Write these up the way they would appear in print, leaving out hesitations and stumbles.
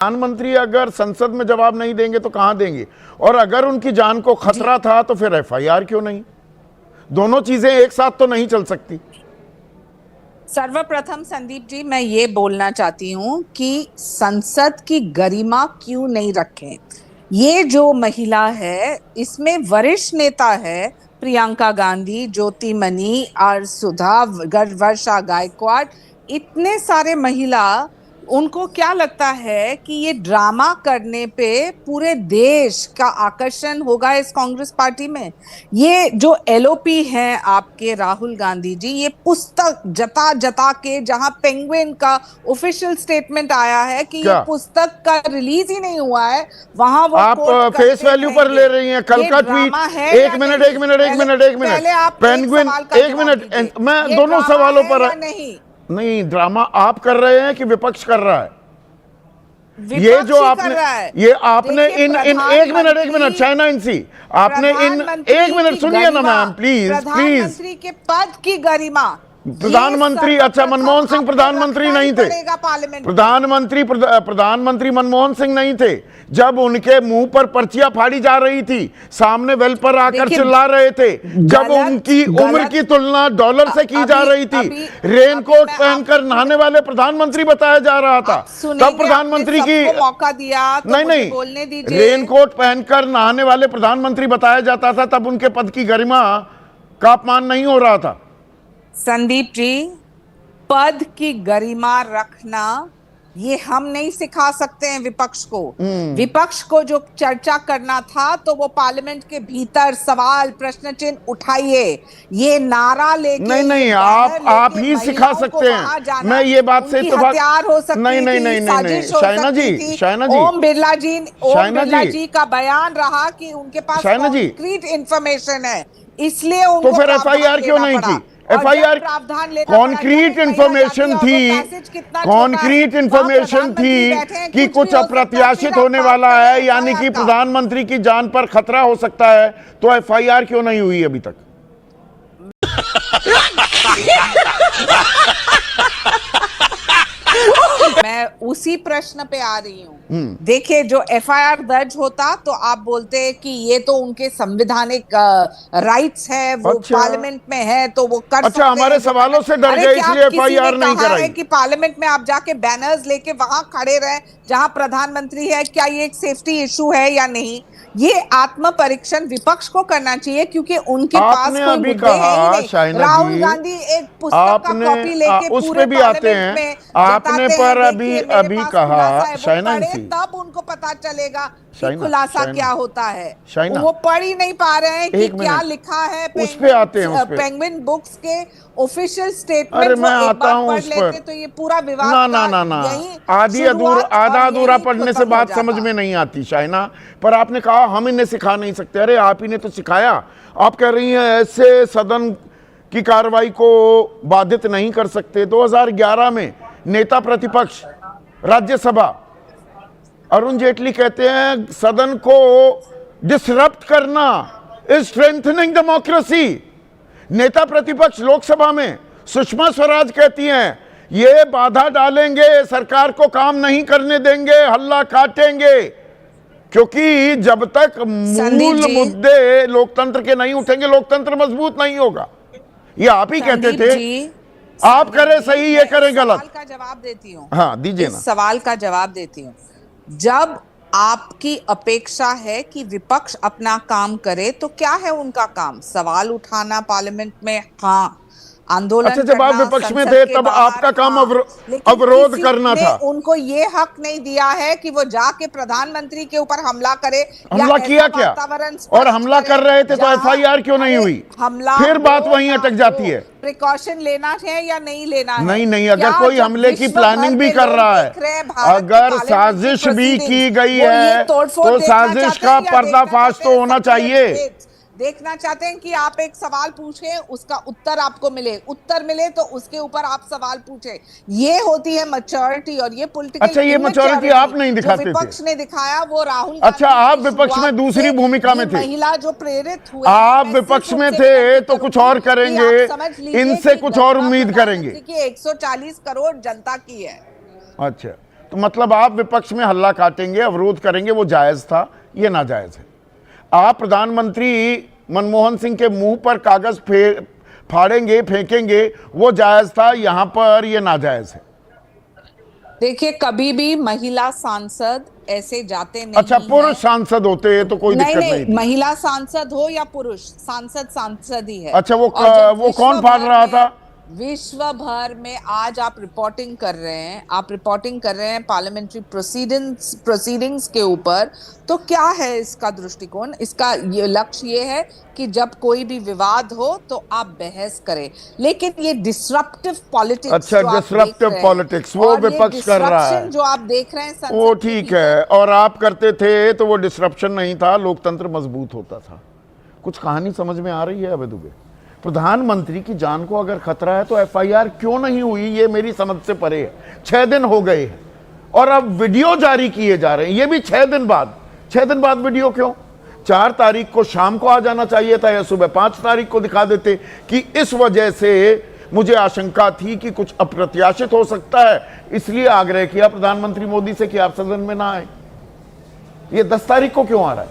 प्रधानमंत्री अगर संसद में जवाब नहीं देंगे तो कहां देंगे? और अगर उनकी जान को खतरा था तो फिर एफआईआर क्यों नहीं? दोनों चीजें एक साथ तो नहीं चल सकती। सर्वप्रथम संदीप जी, मैं ये बोलना चाहती हूँ कि संसद की गरिमा क्यों नहीं रखें। ये जो महिला है इसमें वरिष्ठ नेता है प्रियंका गांधी, ज्योतिमणि और सुधा, वर्षा गायकवाड़, इतने सारे महिला। उनको क्या लगता है कि ये ड्रामा करने पे पूरे देश का आकर्षण होगा इस कांग्रेस पार्टी में? ये जो एलओपी हैं आपके राहुल गांधी जी, ये पुस्तक जता जता के, जहां पेंगुइन का ऑफिशियल स्टेटमेंट आया है कि ये पुस्तक का रिलीज ही नहीं हुआ है, वहां वो आप फेस वैल्यू पर ले रही हैं। कल का ट्वीट, एक मिनट पेंगुइन, एक मिनट, मैं दोनों सवालों पर नहीं, ड्रामा आप कर रहे हैं कि विपक्ष कर रहा है? ये जो आपने, ये आपने इन एक मिनट चाइना इनसी, आपने इन एक मिनट सुनिए ना मैम, प्लीज। प्रधानमंत्री के पद की गरिमा, प्रधानमंत्री, अच्छा मनमोहन सिंह प्रधानमंत्री नहीं थे? प्रधानमंत्री मनमोहन सिंह नहीं थे जब उनके मुंह पर पर्चियां फाड़ी जा रही थी, सामने वेल पर आकर चिल्ला रहे थे, जब उनकी उम्र की तुलना डॉलर से की जा रही थी, रेनकोट पहनकर नहाने वाले प्रधानमंत्री बताया जा रहा था, तब प्रधानमंत्री की मौका दिया नहीं, रेनकोट पहनकर नहाने वाले प्रधानमंत्री बताया जाता था, तब उनके पद की गरिमा का अपमान नहीं हो रहा था। संदीप जी, पद की गरिमा रखना ये हम नहीं सिखा सकते हैं विपक्ष को। विपक्ष को जो चर्चा करना था तो वो पार्लियामेंट के भीतर सवाल प्रश्न चिन्ह उठाइए, ये नारा लेके नहीं, आप ही सिखा सकते हैं। मैं ये बात से हथियार हो सकती नहीं, शाइना जी, ओम बिरला जी का बयान रहा कि उनके पास कंक्रीट इंफॉर्मेशन है, इसलिए उनको तो फिर एफआईआर क्यों नहीं की? एफआईआर कॉन्क्रीट इंफॉर्मेशन थी कि कुछ अप्रत्याशित होने वाला है, यानी कि प्रधानमंत्री की जान पर खतरा हो सकता है, तो एफआईआर क्यों नहीं हुई अभी तक? मैं उसी प्रश्न पे आ रही हूँ। देखिए, जो एफआईआर दर्ज होता तो आप बोलते कि ये तो उनके संवैधानिक राइट्स है, वो पार्लियामेंट में है तो वो कर सकते हैं। हमारे सवालों से डर गए इसलिए एफआईआर नहीं कराई कि पार्लियामेंट में आप जाके बैनर्स लेके वहां खड़े रहे जहां प्रधानमंत्री है, क्या ये एक सेफ्टी इशू है या नहीं? ये आत्म परीक्षण विपक्ष को करना चाहिए, क्योंकि उनके पास कोई मुद्दे हैं ही नहीं। राहुल गांधी एक पुस्तक का कॉपी लेके पूरे पार्लियामेंट में आपने पर अभी कहा शाइना जी, तब उनको पता चलेगा कि खुलासा क्या होता है। वो पढ़ ही नहीं पा रहे हैं कि क्या लिखा है उस पे आते हैं, पेंगुइन बुक्स के ऑफिशियल स्टेटमेंट। अरे मैं आता हूं उस पर, तो ये पूरा विवाद आधा अधूरा पढ़ने से बात समझ में नहीं आती शाइना। पर आपने कहा हम इन्हें सिखा नहीं सकते, अरे आप ही ने तो सिखाया। आप कह रही हैं ऐसे सदन की कार्रवाई को बाधित नहीं कर सकते। 2011 में नेता प्रतिपक्ष राज्यसभा अरुण जेटली कहते हैं सदन को डिसरप्ट करना इज स्ट्रेंथनिंग डेमोक्रेसी। नेता प्रतिपक्ष लोकसभा में सुषमा स्वराज कहती हैं ये बाधा डालेंगे, सरकार को काम नहीं करने देंगे, हल्ला काटेंगे, क्योंकि जब तक मूल मुद्दे लोकतंत्र के नहीं उठेंगे लोकतंत्र मजबूत नहीं होगा। ये आप ही कहते थे। आप करें सही, ये करें गलत। सवाल का जवाब देती हूँ। हाँ दीजिए ना। सवाल का जवाब देती हूँ। जब आपकी अपेक्षा है कि विपक्ष अपना काम करे तो क्या है उनका काम? सवाल उठाना पार्लियामेंट में, हाँ, आंदोलन। अच्छा, जब आप विपक्ष में थे तब आपका काम अवरोध करना था। उनको ये हक नहीं दिया है कि वो जाके प्रधानमंत्री के ऊपर हमला करे। हमला किया क्या? और हमला कर रहे थे तो एफआईआर क्यों नहीं हुई? हमला, फिर बात वहीं अटक जाती है। प्रिकॉशन लेना है या नहीं लेना है? नहीं, अगर कोई हमले की प्लानिंग भी कर रहा है, अगर साजिश भी की गई है तो साजिश का पर्दाफाश तो होना चाहिए। देखना चाहते हैं कि आप एक सवाल पूछें, उसका उत्तर आपको मिले, उत्तर मिले तो उसके ऊपर आप सवाल पूछें। ये होती है मैच्योरिटी और ये पॉलिटिकल। अच्छा, ये मैच्योरिटी आप नहीं दिखाते थे, विपक्ष ने दिखाया, वो राहुल। अच्छा, आप विपक्ष में दूसरी भूमिका में थे। महिला जो प्रेरित हुए, आप विपक्ष में थे तो कुछ और करेंगे, इनसे कुछ और उम्मीद करेंगे। 140 करोड़ जनता की है। अच्छा, तो मतलब आप विपक्ष में हल्ला काटेंगे, अवरोध करेंगे, वो जायज था, ये नाजायज है। आप प्रधानमंत्री मनमोहन सिंह के मुंह पर कागज फाड़ेंगे, फेंकेंगे, वो जायज था, यहां पर ये नाजायज है। देखिए, कभी भी महिला सांसद ऐसे जाते नहीं। अच्छा, पुरुष सांसद होते तो कोई दिक्कत नहीं थी। महिला सांसद हो या पुरुष सांसद, सांसद ही है। अच्छा, वो कौन फाड़ रहा था? विश्व भर में आज आप रिपोर्टिंग कर रहे हैं पार्लियामेंट्री प्रोसीडिंग्स के ऊपर। तो क्या है इसका दृष्टिकोण? इसका ये लक्ष्य ये है कि जब कोई भी विवाद हो तो आप बहस करें, लेकिन ये डिसरप्टिव पॉलिटिक्स, अच्छा, डिसरप्टिव पॉलिटिक्स वो विपक्ष कर रहा है, जो आप देख रहे हैं वो ठीक है, और आप करते थे तो वो डिसरप्शन नहीं था, लोकतंत्र मजबूत होता था। कुछ कहानी समझ में आ रही है अभय दुबे? प्रधानमंत्री की जान को अगर खतरा है तो एफआईआर क्यों नहीं हुई, ये मेरी समझ से परे है। 6 दिन हो गए हैं और अब वीडियो जारी किए जा रहे हैं, ये भी 6 दिन बाद। 6 दिन बाद वीडियो क्यों? 4 तारीख को शाम को आ जाना चाहिए था या सुबह 5 तारीख को दिखा देते कि इस वजह से मुझे आशंका थी कि कुछ अप्रत्याशित हो सकता है, इसलिए आग्रह किया प्रधानमंत्री मोदी से कि आप सदन में ना आए। ये 10 तारीख को क्यों आ रहा है?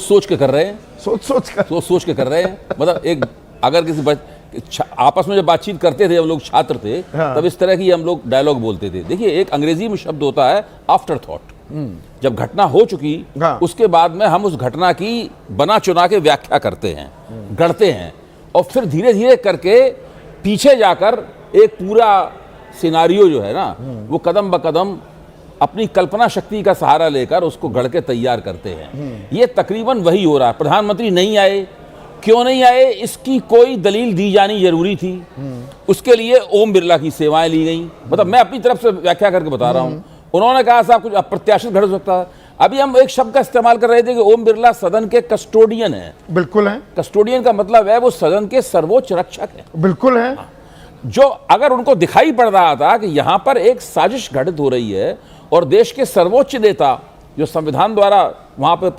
सोच के कर रहे हैं, सोच के कर रहे हैं। मतलब एक अगर किसी आपस में जब बातचीत करते थे, हम लोग छात्र थे, हाँ। तब इस तरह की हम लोग डायलॉग बोलते थे। देखिए, एक अंग्रेजी में शब्द होता है आफ्टर थॉट। जब घटना हो चुकी, हाँ। उसके बाद में हम उस घटना की बना चुना के व्याख्या करते हैं, गढ़ते हैं, और फिर धीरे धीरे करके पीछे जाकर एक पूरा सिनारियो जो है ना, वो कदम ब कदम अपनी कल्पना शक्ति का सहारा लेकर उसको गढ़ के तैयार करते हैं। ये तकरीबन वही हो रहा है। प्रधानमंत्री नहीं आए, क्यों नहीं आए, इसकी कोई दलील दी जानी जरूरी थी। उसके लिए ओम बिरला की सेवाएं ली गई। मतलब मैं अपनी तरफ से व्याख्या करके बता रहा हूं। उन्होंने कहा साहब कुछ अप्रत्याशित घट सकता है। अभी हम एक शब्द का इस्तेमाल कर रहे थे कि ओम बिरला सदन के कस्टोडियन है। बिल्कुल है। कस्टोडियन का मतलब है वो सदन के सर्वोच्च रक्षक है। बिल्कुल है। जो अगर उनको दिखाई पड़ रहा था कि यहां पर एक साजिश घटित हो रही है और देश के सर्वोच्च नेता जो संविधान द्वारा वहां पर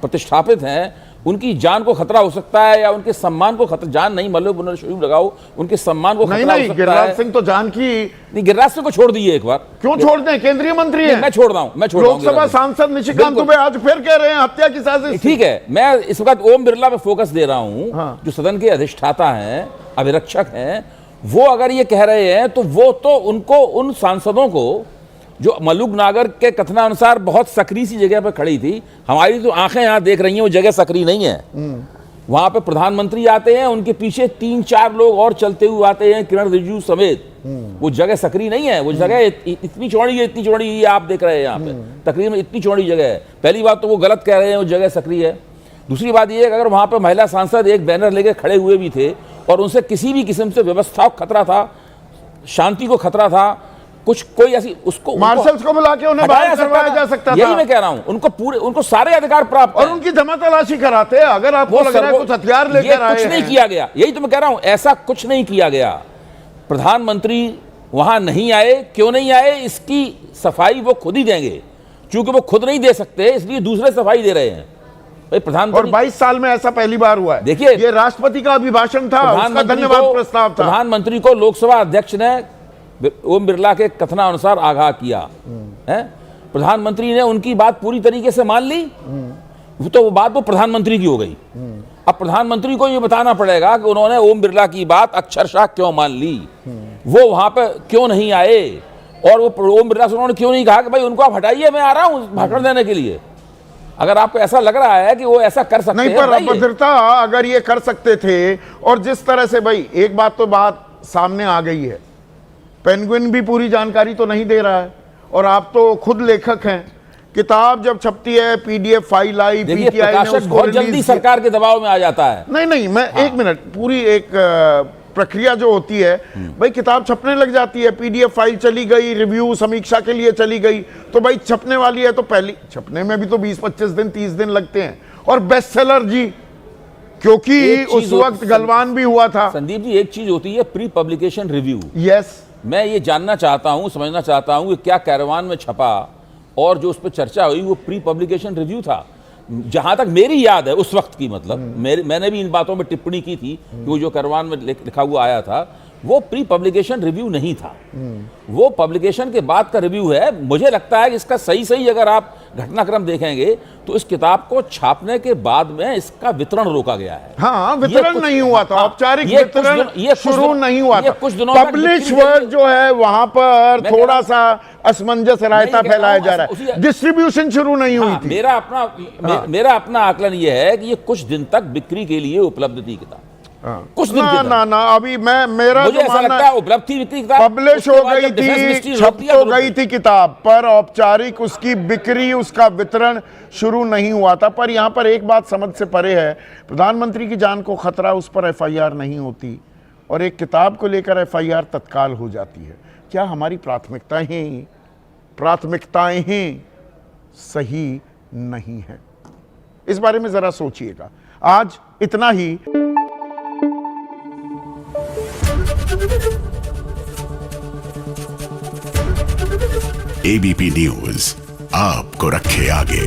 प्रतिष्ठापित हैं, उनकी जान को खतरा हो सकता है या उनके सम्मान को खतरा, जान नहीं मतलब उन्होंने शुरू लगाओ, उनके सम्मान को खतरा हो सकता है। गिरिराज सिंह तो जान की नहीं, गिरिराज सिंह को छोड़ दिए एक बार। क्यों छोड़ दें? केंद्रीय मंत्री है। मैं छोड़ रहा हूं। लोकसभा सांसद निशिकांत दुबे आज फिर कह रहे हैं हत्या की साजिश। ठीक है, मैं इस वक्त ओम बिरला पे फोकस दे रहा हूं। हाँ। जो सदन के अधिष्ठाता हैं, अभिरक्षक हैं, वो अगर ये कह रहे हैं तो वो तो उनको, उन सांसदों को जो मलूक नागर के कथनानुसार बहुत सक्रिय सी जगह पर खड़ी थी, हमारी तो आंखें यहां देख रही हैं वो जगह सक्रिय नहीं है। वहां पे प्रधानमंत्री आते हैं, उनके पीछे 3-4 लोग और चलते हुए आते हैं, किरण रिजिजू समेत। वो जगह सक्रिय नहीं है। वो जगह इतनी चौड़ी है, इतनी चौड़ी ये आप देख रहे हैं यहाँ पे, तकरीबन इतनी चौड़ी जगह है। पहली बात तो वो गलत कह रहे हैं, वो जगह सक्रिय है। दूसरी बात ये है कि अगर वहां पर महिला सांसद एक बैनर लेके खड़े हुए भी थे और उनसे किसी भी किस्म से व्यवस्था को खतरा था, शांति को खतरा था, कुछ कोई ऐसी उसको मार्शल्स को बुला के उन्हें बाहर करवाया जा सकता था। यही मैं कह रहा हूं, उनको सारे अधिकार प्राप्त और उनकी जमा तलाशी कराते। अगर आपको लग रहा है कुछ हथियार लेकर आए, कुछ नहीं किया गया। यही तो मैं कह रहा हूं, ऐसा कुछ नहीं किया गया। प्रधानमंत्री वहां नहीं आए, क्यों नहीं आए, इसकी सफाई वो खुद ही देंगे। क्योंकि वो खुद नहीं दे सकते, इसलिए दूसरे सफाई दे रहे हैं। प्रधानमंत्री, और 22 साल में ऐसा पहली बार हुआ है। देखिए, ये राष्ट्रपति का अभिभाषण था, उसका धन्यवाद प्रस्ताव था। प्रधानमंत्री को लोकसभा अध्यक्ष ने ओम बिरला के कथनानुसार आगाह किया है। प्रधानमंत्री ने उनकी बात पूरी तरीके से मान ली, तो वो बात वो प्रधानमंत्री की हो गई। अब प्रधानमंत्री को ये बताना पड़ेगा कि उन्होंने ओम बिरला की बात अक्षरशः क्यों मान ली, वो वहां पे क्यों नहीं आए, और वो ओम बिरला से उन्होंने क्यों नहीं कहा कि भाई उनको आप हटाइए, मैं आ रहा हूं भाषण देने के लिए। अगर आपको ऐसा लग रहा है कि वो ऐसा कर सकते नहीं, पर अभद्रता अगर ये कर सकते थे, और जिस तरह से, भाई एक बात तो बात सामने आ गई है, पेंगुइन भी पूरी जानकारी तो नहीं दे रहा है, और आप तो खुद लेखक हैं। किताब जब छपती है, पीडीएफ फाइल आई, पीटीआई ने उसको बहुत जल्दी सरकार के दबाव में आ जाता है। नहीं, मैं एक मिनट, पूरी एक प्रक्रिया जो होती है, भाई किताब छपने लग जाती है, पीडीएफ फाइल चली गई, रिव्यू समीक्षा के लिए चली गई, तो भाई छपने वाली है तो पहली छपने में भी तो 20-25 दिन 30 दिन लगते हैं। और बेस्ट सेलर जी, क्योंकि उस वक्त गलवान भी हुआ था। संदीप जी, एक चीज होती है प्री पब्लिकेशन रिव्यू। यस, मैं ये जानना चाहता हूं, समझना चाहता हूं कि क्या कैरवान में छपा और जो उस पर चर्चा हुई वो प्री पब्लिकेशन रिव्यू था। जहां तक मेरी याद है उस वक्त की, मतलब मैंने भी इन बातों में टिप्पणी की थी कि वो जो कैरवान में लिखा हुआ आया था, वो प्री पब्लिकेशन रिव्यू नहीं था, वो पब्लिकेशन के बाद का रिव्यू है। मुझे लगता है कि इसका सही अगर आप घटनाक्रम देखेंगे तो इस किताब को छापने के बाद में इसका वितरण रोका गया है। हाँ, वितरण नहीं हुआ था, औपचारिक ये कुछ वितरण ये शुरू नहीं हुआ था। कुछ दिनों तक पब्लिश बिक्री वर्ड जो है वहां पर मैं थोड़ा सा असमंजस रायता नहीं कह रहा फैलाया हूं, जा रहा उसी- है, डिस्ट्रीब्यूशन शुरू नहीं हुई हाँ, थी। मेरा अपना आकलन ये है कि ये कुछ दिन तक बिक्री के लिए उपलब्ध थी किताब, कुछ दिन के ना तक। ना अभी मेरा मुझे जो ऐसा मानना लगता है उपलब्ध थी बिक्री किताब, पब्लिश उसके हो बाद गई जब डिफेंस थी, मिनिस्ट्री छप रोक दिया तो तो गई थी किताब, पर औपचारिक उसकी बिक्री, उसका वितरण शुरू नहीं हुआ था। पर यहां पर एक बात समझ से परे है, प्रधानमंत्री की जान को खतरा, उस पर एफआईआर नहीं होती और एक किताब को लेकर एफआईआर तत्काल हो जाती है। क्या हमारी प्राथमिकताएं सही नहीं है? इस बारे में जरा सोचिएगा। आज इतना ही। एबीपी न्यूज आपको रखे आगे।